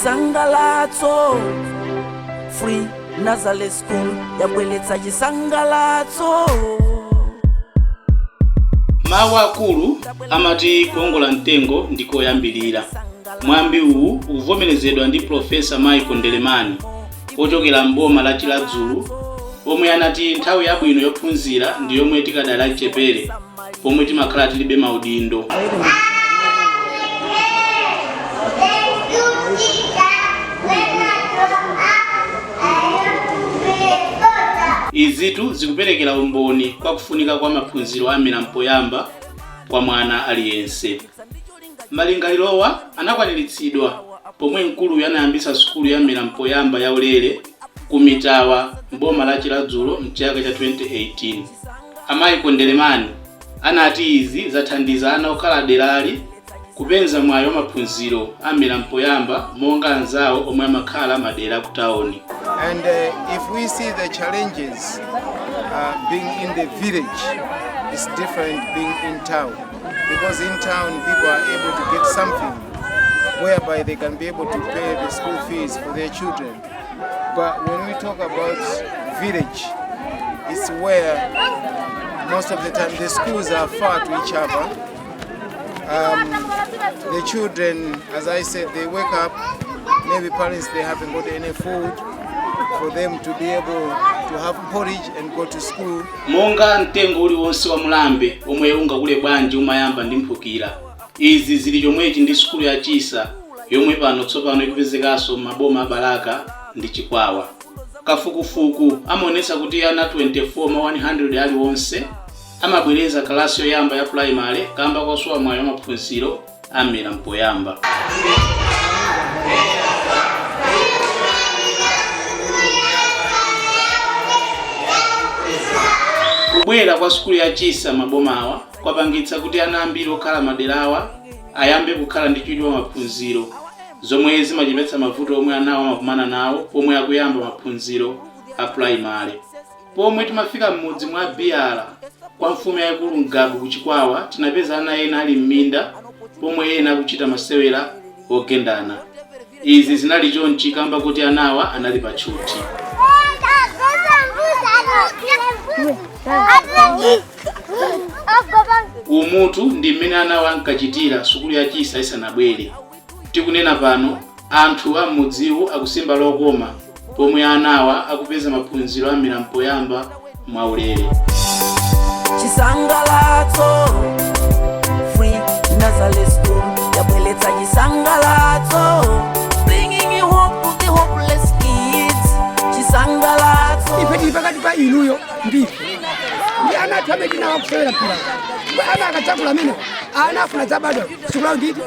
chisangalatso. Free Nazareth School yabweretsa chisangalatso. Mawu akulu amati kuongola mtengo ndiko yambilira. Mwambi uwu ukuvomerezedwa ndi Profesa Michael Ndelemani ochokera mboma la Chiladzulu, omwe anati nthawi yabwino yophunzira ndi yomwe tikadala chepere pomwe timakhala tilibe maudindo. Izitu zikuperekera umboni kwa kufunika kwa maphunziro amira mpoyamba kwa mwana aliyense. Malingalirowa anakwaniritsidwa pomwe mkulu anayambisa sukulu yamira mpoyamba ya ulere ku Mitawa mboma la Chiladzulu mchaka cha 2018. Michael Ndelemani anati izi zathandiza ana okhala derali kupenza mwayi wa maphunziro amira mpoyamba monga anzawo omwe amakhala madera ku taoni. And if we see the challenges being in the village, it's different being in town. Because in town, people are able to get something whereby they can be able to pay the school fees for their children. But when we talk about village, it's where most of the time the schools are far to each other. The children, as I said, they wake up, maybe parents, they haven't got any food for them to be able to have porridge and go to school. Monga mtengo uli wonse wa mulambe omwe ungakule bwanji umayamba ndi mphukira. Izi zili chomwechi ndi sukulu ya Chisa yomwe pano tsopano ikupezekaso maboma Balaka ndi Chikwawa. Kafukufuku amaonesa kuti ana 24,100 ali wonse amabwereza kalasi yoyamba ya primary kamba kwasowa mwayi wa maphunziro amira mpoyamba. Kubwera kwa sukulu ya Chisa mabomawa kwapangitsa kuti ana ambiri okhala maderawa ayambe kukhala ndi chidwi wa maphunziro, zomwe zimachepetsa mavuto omwe anawo amakumana nawo pomwe akuyamba maphunziro a primary. Pomwe timafika mmudzi mwa Biala kwa mfumu yaikulu Ngabu ku Chikwawa, tinapeza ana ena ali m'minda pomwe ena akuchita masewera ogendana. Izi zinali chonchi kamba kuti anawa anali pachuti. Umutu ndi mmene anawa ankachitira sukulu ya Chisa isanabwere. Tikunena pano anthu a mudziwu akusimba lokoma pomwe anawa akupeza maphunziro amira mpoyamba mwaulere. Chisangalatso. Free Nazareth School yabweretsa chisangalatso. Bringing you hope to the hopeless kids. Chisangalatso. Ipeti pakati pa inuyo ndife. Ndi ana tameti na wakusewera pula. Ana akachakula mino. Ana afuna zabado. Sukula nditi.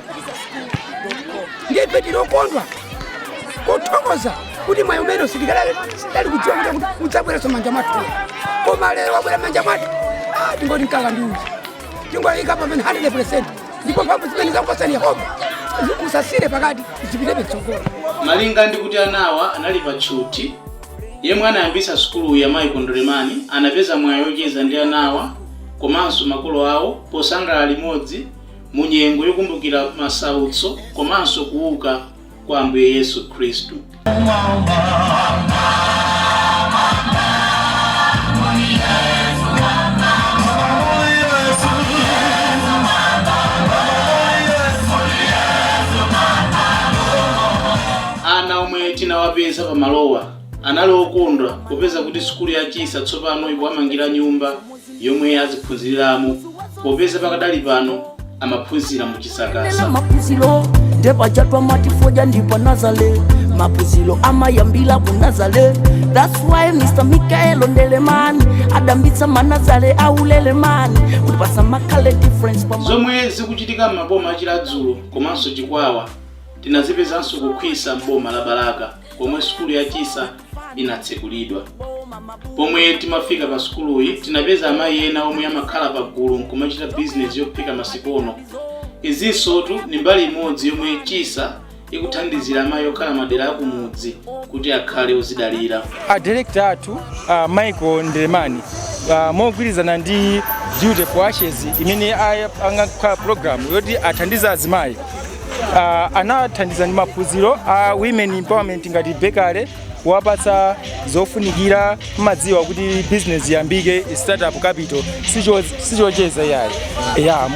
Ndi ipeti lokondwa. Kuthokoza kuti mwayo meno sitikala sidali kudziwa kuti mudzabwera somanja mwathu. Koma lero wabwera manja mwathu. Tingoti nkala ndiuji. Tingoyika pa 100%. Ndipo pamwe zimene zakupasani Yehova. Usasire pakati zipite petsogolo. Malinga ndi kuti anawa anali pachuti, yemwe anayambisa sukulu ya Michael Ndelemani anapeza mwayi wocheza ndi anawa komanso makolo awo posangalala limodzi mu nyengo yokumbukira masautso komanso kuuka kwa Ambuye Yesu Khristu. Ana omwe tinawapeza pa malowa anali okondwa kupeza kuti sukulu ya Chisa tsopano ikuwamangira nyumba yomwe aziphunziriramo, popeza pakadali pano amaphunzira mu chisakasa. Maphunziro ndepachatwa matifoja ndipo Nazareth. Maphunziro amayambira ku Nazareth. That's why Mr. Michael Ndelemani adambitsa manazare aulelemani kuti pasamakhale difference pa zomwe zikuchitika m'maboma a Chiladzulu komanso Chikwawa. Tinazipezanso kukhwisa mboma la Balaka pomwe sukulu ya Chisa inatsekulidwa. Pomwe timafika pa sukuluyi tinapeza amayi ena omwe amakhala pa gulu nkumachita business yophika masikono. Izinsotu ni mbali imodzi yomwe Chisa ikuthandizira amayi okhala madera akumudzi kuti akhale ozidalira. Director athu Michael Ndelemani mogwirizana ndi Duty for Ashes imene angakhala program yoti athandiza azimayi anathandiza ndi maphunziro a women empowerment ngati bakery, kuwapatsa zofunikira madziwa kuti business yambike, startup capital sichocheza yayi.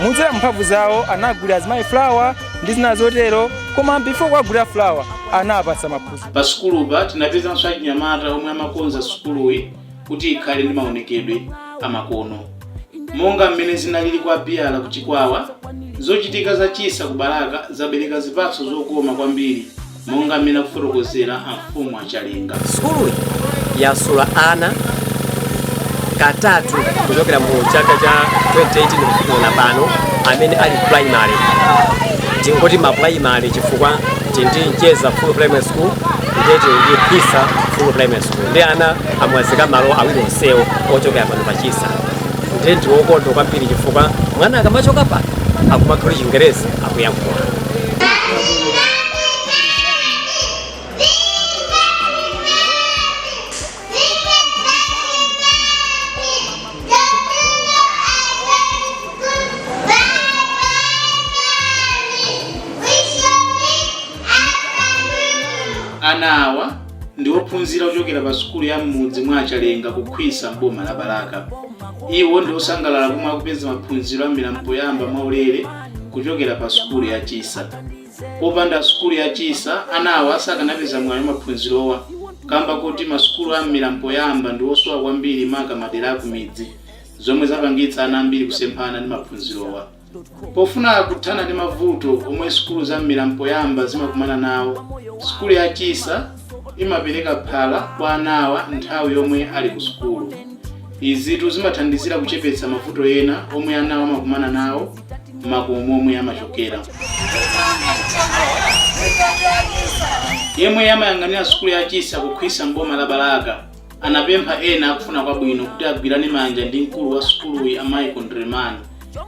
Mudzera mphamvu zawo anagulira azimayi flower ndi zina zotero, koma before kwagulira flower anapatsa maphunziro. Pa sukulupa tinapezanso achinyamata omwe amakonza sukuluyi kuti ikhale ndi maonekedwe amakono. Monga mmene zinalili kwa Biala ku Chikwawa, zochitika za Chisa ku Balaka zabereka zipatso zokoma kwambiri, monga mmene akufotokozera amfumu achalinga. Sukulu yasula ana katatu kuchokera mu chaka cha 2018 kufika pano amene ali primary. Tingoti ma primary chifukwa Chisa full primary school ndete ndi Chisa full primary school. Ndi ana amwazika malo awiri onsewo ochokera pano pa Chisa. Ndeti wokondwa kwambiri chifukwa mwana akamachoka pa akumakhala Chingerezi akuyankhula. Ana awa ndi ophunzira ochokera pa sukulu ya m'mudzi mwa Achalenga kukhwisa mboma la Balaka. Iwo ndi osangalala kumwe akupeza maphunziro ambiri mpoyamba mwaulere kuchokera pa sukulu ya Chisa. Popanda sukulu ya Chisa, ana awa sakanapeza mwayi maphunzirowa kamba kuti masukulu ambiri mpoyamba ndi osowa kwambiri maka madera ku midzi, zomwe zapangitsa ana ambiri kusemphana ndi maphunzirowa. Pofuna kuthana ndi mavuto omwe sukulu za mpoyamba zimakumana nawo, sukulu ya Chisa imapereka phala kwa anawa nthawi yomwe ali ku sukulu. Izitu zimathandizira kuchepetsa mavuto ena omwe anawa amakumana nawo makomo omwe amachokera. Yemwe amayang'anira sukulu ya Chisa kukhwisa mboma la Balaka anapempha ena akufuna kwabwino kuti agwirane manja ndi mkulu wa sukuluyi amayi Kondremani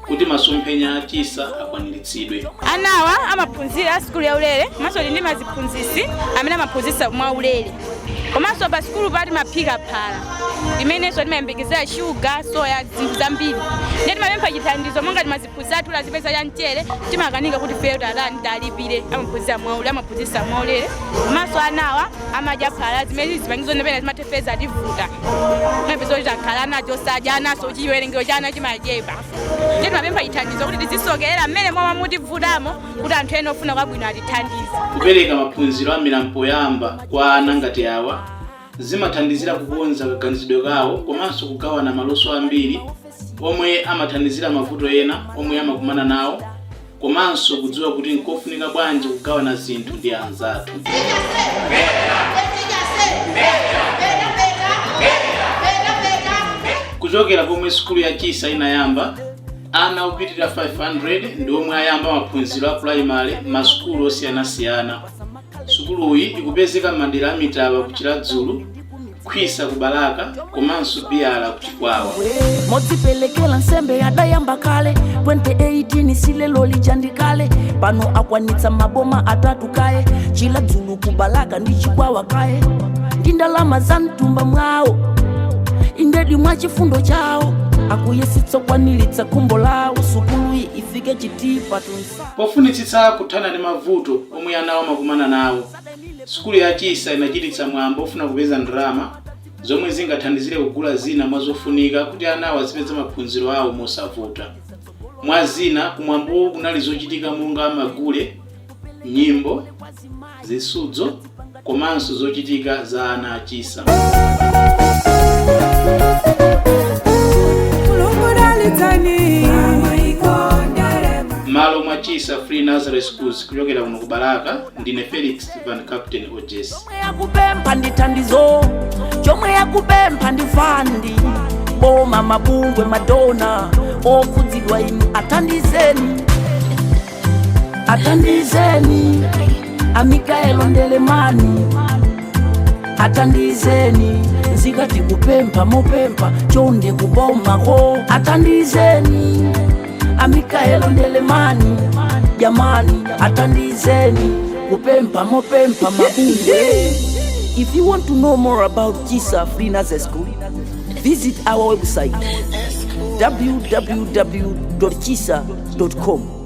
kuti masomphenya a Chisa akwaniritsidwe. Anawa amaphunzira sukulu ya ulere, komanso ndi maziphunzisi amene amaphunzisa mwa ulere. Komanso pa sukulu pali maphika phala limenenso timayembekezera shuga, soya, zinthu zambiri. Ndiye timapempha chithandizo monga timaziphunzira tula zipeza ya mchere, timakanika kuti feyo talipire amaphunzira mwa ulere, amaphunzisa mwa ulere. Komanso anawa amadya phala zimene zipangizo ndipena zimatefeza tivuta. Mwepezo titakhala nacho sadya naso chiwerengero chana chimadyeba. Ndiye timapempha chithandizo kuti tizisokerera mmene momwe mutivutamo kuti anthu ena ofuna kwabwino atithandize. Kupereka maphunziro a mpoyamba kwa ana ngati awa zimathandizira kukonza kaganizidwe kawo komanso kugawana maluso ambiri omwe amathandizira mavuto ena omwe amakumana nawo, komanso kudziwa kuti nkofunika bwanji kugawana zinthu ndi anzathu. Kuchokera pomwe sukulu ya Chisa inayamba, ana opitirira 500 ndi omwe ayamba maphunziro a primary masukulu osiyanasiyana. Sukuluyi ikupezeka m'madera a Mitaba ku Chiladzulu, Khwisa ku Balaka, komanso Biala ku Chikwawa. Modzipelekela nsembe adayamba kale 2018 silelo lijandikale pano akwanitsa maboma atatu kaye Chiladzulu ku Balaka ndi Chikwawa kaye ndi ndalama za mtumba mwawo indedi mwa chifundo chawo akuyesitsa kwanilitsa khumbo lawo sukuluyi ifike chitipa tonse. Pofunitsitsa kuthana ndi mavuto omwe anawa makumana nawo, sukulu ya Chisa inachititsa mwambo ofuna kupeza ndalama zomwe zingathandizire kugula zina mwazofunika kuti anawa azipeza maphunziro awo mosavuta. Mwa zina kumwambo kunali zochitika monga magule, nyimbo, zisudzo, komanso zochitika za ana a Chisa. Malo mwa Chisa Free Nursery Schools kuchokera kuno ku Balaka ndine Felix Van Captain Ojes. Chomwe yakupempha ndi thandizo, chomwe yakupempha ndi fandi, boma mabungwe madona okhudzidwa inu athandizeni. Athandizeni Amikaelo Ndelemani, athandizeni zikati kupempha mopempha chonde kuboma ko. Athandizeni Amikaelo Ndelemani, jamani athandizeni kupempha mopempha mabungwe. If you want to know more about Chisa Free Nursery School, visit our website www.chisa.com.